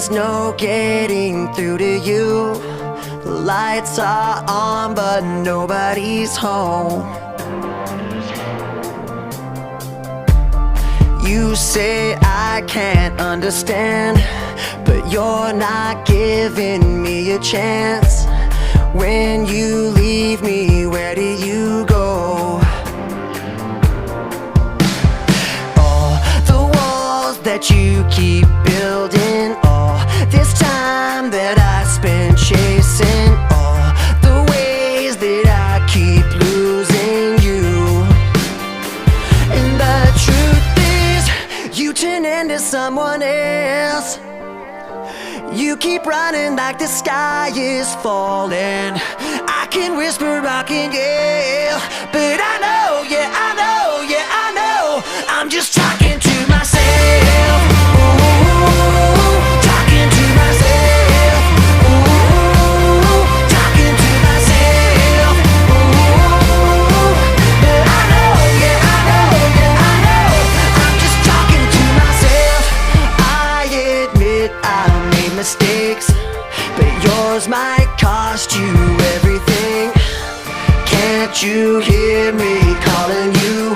there's no getting through to you. The lights are on but nobody's home. You say I can't understand, but you're not giving me a chance. When you leave me, where do you go? All the walls that you keep building, all this time that I spent chasing, all the ways that I keep losing you. And the truth is, you turn into someone else. You keep running like the sky is falling. I can whisper, I can yell, but I know, yeah, I know, yeah, I know, I'm just talking to myself. Ooh, talking to myself. Ooh, talking to myself. Ooh, but I know, yeah, I know, yeah, I know, I'm just talking to myself. I admit I made mistakes, but yours might cost you everything. Can't you hear me calling you